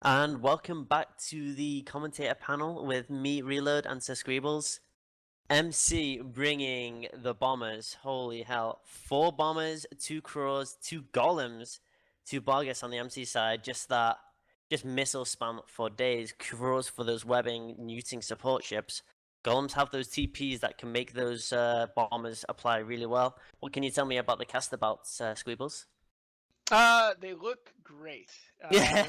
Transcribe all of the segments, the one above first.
And welcome back to the commentator panel with me, Reload, and Sir Scribbles. MC bringing the bombers. Holy hell. 4 bombers, 2 crows, 2 golems, 2 Bargus on the MC side. Just missile spam for days. Crows for those webbing, neuting support ships. Golems have those TPs that can make those bombers apply really well. What can you tell me about the castabouts, Squeebles? They look great. Yeah.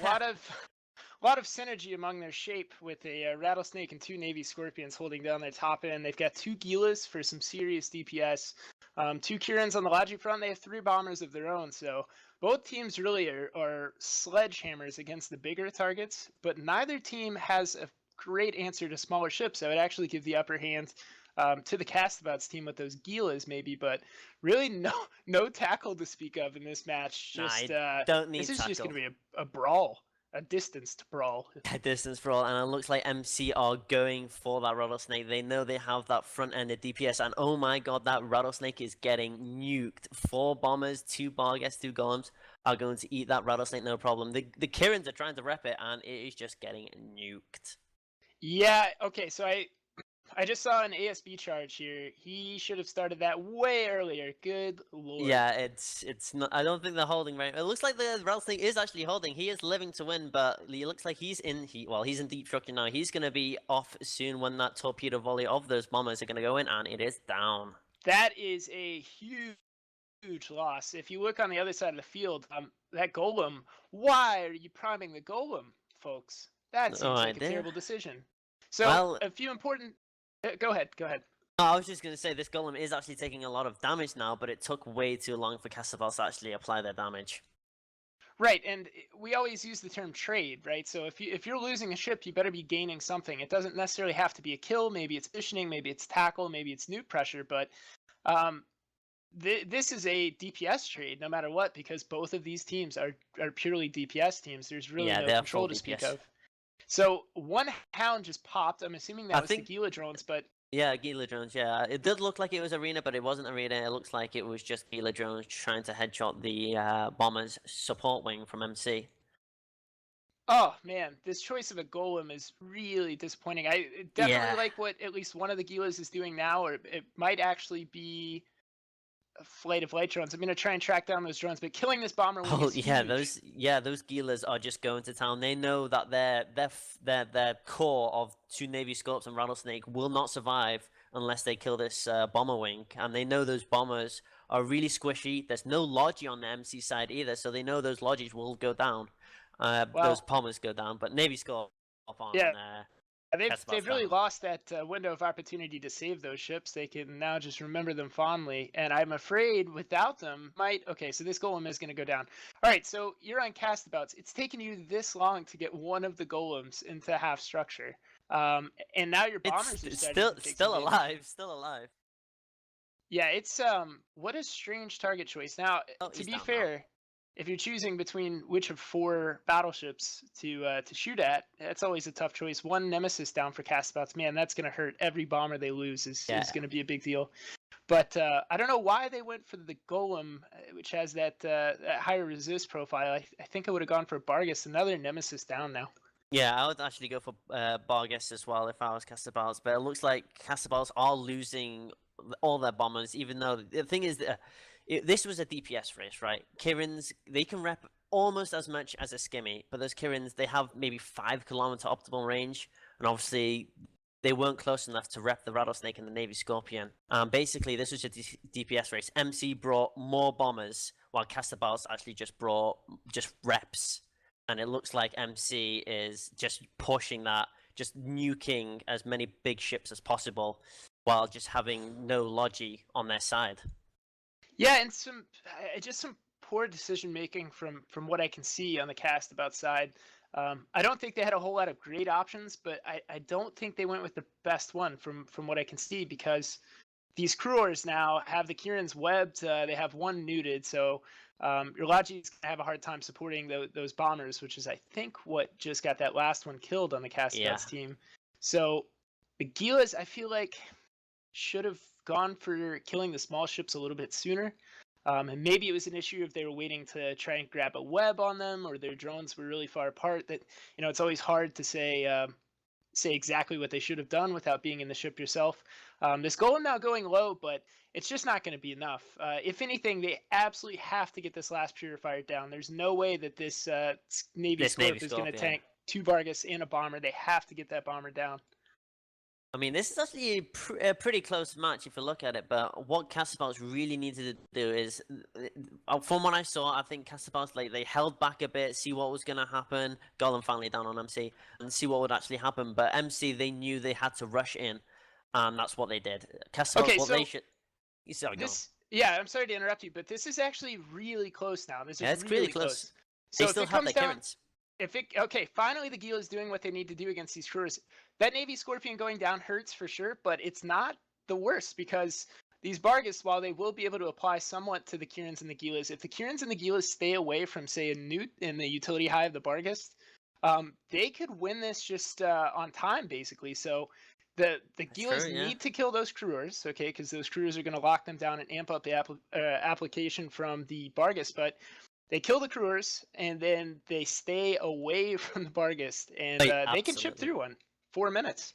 A lot of synergy among their shape with a rattlesnake and 2 navy scorpions holding down their top end. They've got 2 Gilas for some serious DPS, 2 Kirans on the logic front. They have 3 bombers of their own. So both teams really are sledgehammers against the bigger targets, but neither team has a great answer to smaller ships. I would actually give the upper hand to the Castabouts team with those Gilas maybe, but really no tackle to speak of in this match. Nah, Just I don't need this is just tackle. going to be a brawl, a distanced brawl. A distance for all, and it looks like MC are going for that rattlesnake. They know they have that front-ended DPS, and oh my god, that rattlesnake is getting nuked. 4 bombers, 2 Barghest, 2 golems are going to eat that rattlesnake, no problem. The Kirans are trying to rep it, and it is just getting nuked. Yeah, okay, so I just saw an ASB charge here. He should have started that way earlier. Good lord. Yeah, it's not. I don't think they're holding right. It looks like the rattlesnake is actually holding. He is living to win, but it looks like he's in. He's in deep structure now. He's gonna be off soon when that torpedo volley of those bombers are gonna go in, and it is down. That is a huge loss. If you look on the other side of the field, that golem. Why are you priming the golem, folks? That seems like a terrible decision. So well, a few important. Go ahead. I was just gonna say this golem is actually taking a lot of damage now, but it took way too long for Castabals to actually apply their damage. Right, and we always use the term trade, right? So if you're losing a ship, you better be gaining something. It doesn't necessarily have to be a kill. Maybe it's positioning, maybe it's tackle, maybe it's nuke pressure. But this is a DPS trade, no matter what, because both of these teams are purely DPS teams. There's really no control to speak of. So one hound just popped. I'm assuming that was the Gila drones, but yeah, Gila drones. Yeah, it did look like it was arena, but it wasn't arena. It looks like it was just Gila drones trying to headshot the bombers support wing from MC. Oh man, this choice of a golem is really disappointing. I definitely like what at least one of the Gilas is doing now, or it might actually be a flight of light drones. I'm gonna try and track down those drones, but killing this bomber wing is huge. those Gilas are just going to town. They know that their core of 2 Navy Scorps and Rattlesnake will not survive unless they kill this bomber wing, and they know those bombers are really squishy. There's no Logi on the MC side either, so they know those Logis will go down. Those bombers go down, but Navy Scorp on. Yeah. They've really lost that window of opportunity to save those ships. They can now just remember them fondly, and I'm afraid without them okay, so this golem is going to go down. All right, so you're on castabouts. It's taken you this long to get one of the golems into half structure, and now your bombers are still alive. Yeah, it's what a strange target choice. Now, to be fair, if you're choosing between which of 4 battleships to shoot at, that's always a tough choice. 1 Nemesis down for castabouts, man, that's going to hurt. Every bomber they lose is going to be a big deal. But I don't know why they went for the Golem, which has that higher resist profile. I think I would have gone for Bargus, another Nemesis down now. Yeah, I would actually go for Bargus as well if I was Castabals, but it looks like Castabals are losing all their bombers, even though the thing is that this was a DPS race, right? Kirans, they can rep almost as much as a Skimmy, but those Kirans, they have maybe 5 kilometer optimal range, and obviously they weren't close enough to rep the Rattlesnake and the Navy Scorpion. Basically, this was a DPS race. MC brought more bombers, while Castabals actually just brought reps, and it looks like MC is just pushing that, just nuking as many big ships as possible, while just having no Logi on their side. Yeah, and some poor decision making from what I can see on the castabout side. I don't think they had a whole lot of great options, but I don't think they went with the best one from what I can see, because these crewers now have the Kirans webbed. They have 1 neuted, so your Logi's going to have a hard time supporting those bombers, which is, I think, what just got that last one killed on the castabouts team. So the Gilas, I feel like, should have gone for killing the small ships a little bit sooner. And maybe it was an issue if they were waiting to try and grab a web on them, or their drones were really far apart. That, it's always hard to say exactly what they should have done without being in the ship yourself. This golem now going low, but it's just not going to be enough. If anything, they absolutely have to get this last purifier down. There's no way that this Navy Scorp is going to tank 2 Vargas and a bomber. They have to get that bomber down. I mean, this is actually a pretty close match if you look at it, but what Castabals really needed to do is, from what I saw, I think Castabals, they held back a bit, see what was going to happen, Golem finally down on MC, and see what would actually happen, but MC, they knew they had to rush in, and that's what they did. Castabals, okay, what so they should... Yeah, I'm sorry to interrupt you, but this is actually really close now. This is really close. So they still have their clearance. Okay, finally the Gila is doing what they need to do against these crews. That Navy Scorpion going down hurts for sure, but it's not the worst because these Bargas, while they will be able to apply somewhat to the Kirans and the Gilas, if the Kirans and the Gilas stay away from, say, a Newt in the utility high of the Bargas, they could win this just on time, basically. So the Gilas need to kill those crewers, okay, because those crewers are going to lock them down and amp up the application from the Bargas, but they kill the crewers, and then they stay away from the Bargas, and they can chip through one. 4 minutes.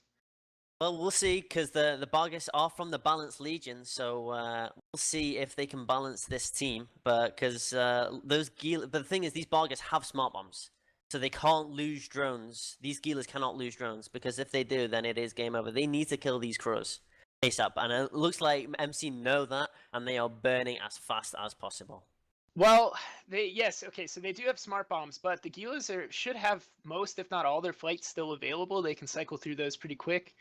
Well, we'll see, because the Bargas are from the Balanced Legion, so we'll see if they can balance this team. But because those Gilas, the thing is, these Bargas have smart bombs, so they can't lose drones. These Gilas cannot lose drones, because if they do, then it is game over. They need to kill these crews ASAP, and it looks like MC know that, and they are burning as fast as possible. Well, so they do have smart bombs, but the Gilas should have most, if not all, their flights still available. They can cycle through those pretty quick.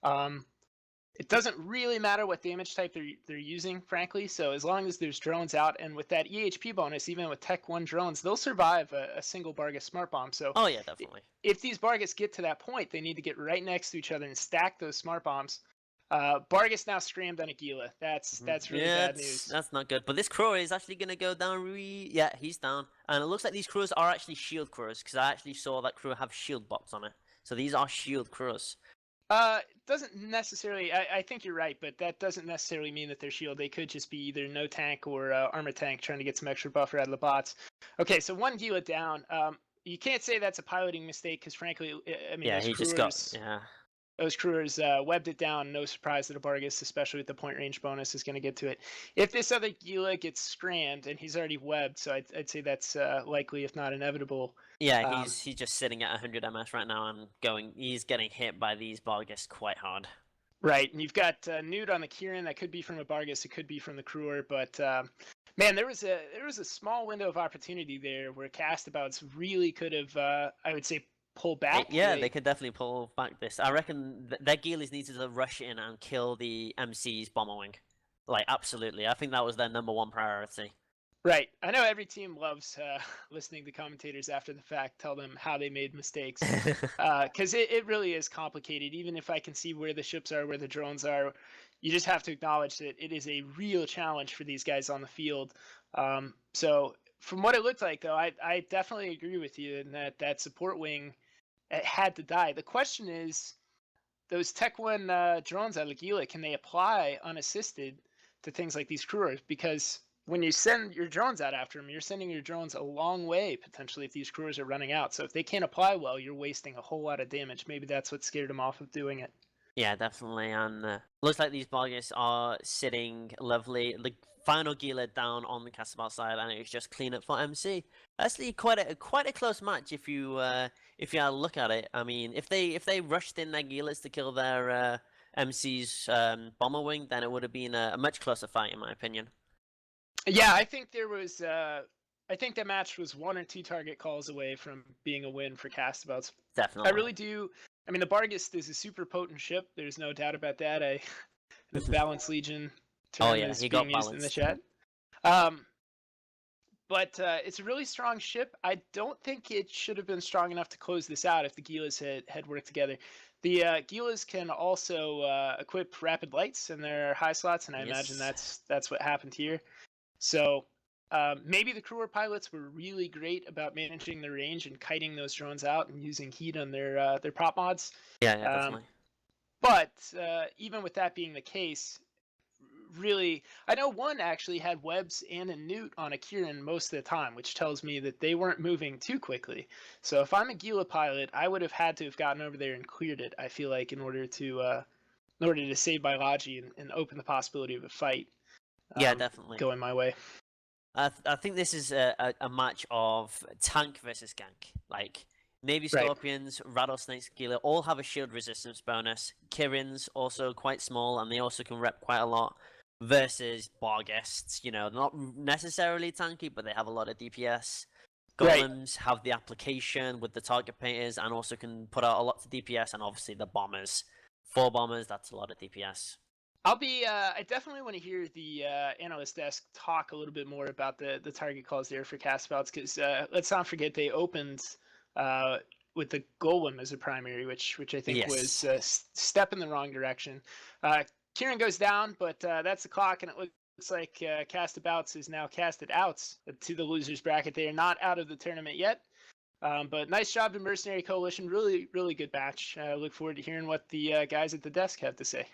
It doesn't really matter what damage type they're using, frankly. So as long as there's drones out, and with that EHP bonus, even with Tech 1 drones, they'll survive a single Bargas smart bomb. So oh yeah, definitely. If these Bargas get to that point, they need to get right next to each other and stack those smart bombs. Bargas now scrammed on a Gila. That's really bad news. That's not good. But this crew is actually going to go down. Yeah, he's down. And it looks like these crews are actually shield crews, because I actually saw that crew have shield box on it. So these are shield crews. Doesn't necessarily. I think you're right, but that doesn't necessarily mean that they're shield. They could just be either no tank or armor tank trying to get some extra buffer out of the bots. Okay, so 1 Gila down. You can't say that's a piloting mistake, because frankly, I mean, those crewers webbed it down. No surprise that a Bargas, especially with the point range bonus, is going to get to it. If this other Gila gets scrammed, and he's already webbed, so I'd say that's likely, if not inevitable. Yeah, he's just sitting at 100 MS right now and he's getting hit by these Bargas quite hard. Right, and you've got Newt on the Kirin. That could be from a Bargas, it could be from the crewer, but man, there was a small window of opportunity there where Castabouts really could have, I would say, pull back. Yeah, they could definitely pull back this. I reckon their Gilas needed to rush in and kill the MC's bomber wing. Like, absolutely. I think that was their #1 priority. Right. I know every team loves listening to commentators after the fact tell them how they made mistakes. Because it really is complicated. Even if I can see where the ships are, where the drones are, you just have to acknowledge that it is a real challenge for these guys on the field. So from what it looked like, though, I definitely agree with you in that support wing had to die. The question is, those Tech 1 drones out of Gila, can they apply unassisted to things like these crewers? Because when you send your drones out after them, you're sending your drones a long way, potentially, if these crewers are running out. So if they can't apply well, you're wasting a whole lot of damage. Maybe that's what scared them off of doing it. Yeah, definitely. And looks like these Bargas are sitting lovely. The final Gila down on the Castabal side, and it's just clean up for MC. Actually, quite a close match if you look at it. I mean, if they rushed in their Gilas to kill their MC's bomber wing, then it would have been a much closer fight, in my opinion. Yeah, I think there was. I think that match was 1 or 2 target calls away from being a win for Castabouts. Definitely. I really do. I mean, the Bargas is a super potent ship. There's no doubt about that. The Balanced Legion term is being used in the chat. But it's a really strong ship. I don't think it should have been strong enough to close this out if the Gilas had worked together. The Gilas can also equip rapid lights in their high slots, and I imagine that's what happened here. So maybe the crewer pilots were really great about managing the range and kiting those drones out and using heat on their prop mods. Yeah, definitely. But even with that being the case, really. I know one actually had webs and a newt on a Kieran most of the time, which tells me that they weren't moving too quickly. So if I'm a Gila pilot, I would have had to have gotten over there and cleared it. I feel like in order to save my Logi and open the possibility of a fight. Yeah, definitely. Going my way. I think this is a match of tank versus gank. Like Navy Right. Scorpions, Rattlesnakes, Gila all have a shield resistance bonus. Kirin's also quite small and they also can rep quite a lot. Versus Barghests, you know, not necessarily tanky, but they have a lot of DPS. Golems have the application with the target painters and also can put out a lot to DPS, and obviously the bombers. 4 bombers, that's a lot of DPS. I definitely want to hear the analyst desk talk a little bit more about the target calls there for cast spells, because let's not forget they opened with the Golem as a primary, which I think was a step in the wrong direction. Kieran goes down, but that's the clock, and it looks like Castabouts is now casted out to the losers bracket. They are not out of the tournament yet. But nice job to Mercenary Coalition. Really, really good match. Look forward to hearing what the guys at the desk have to say.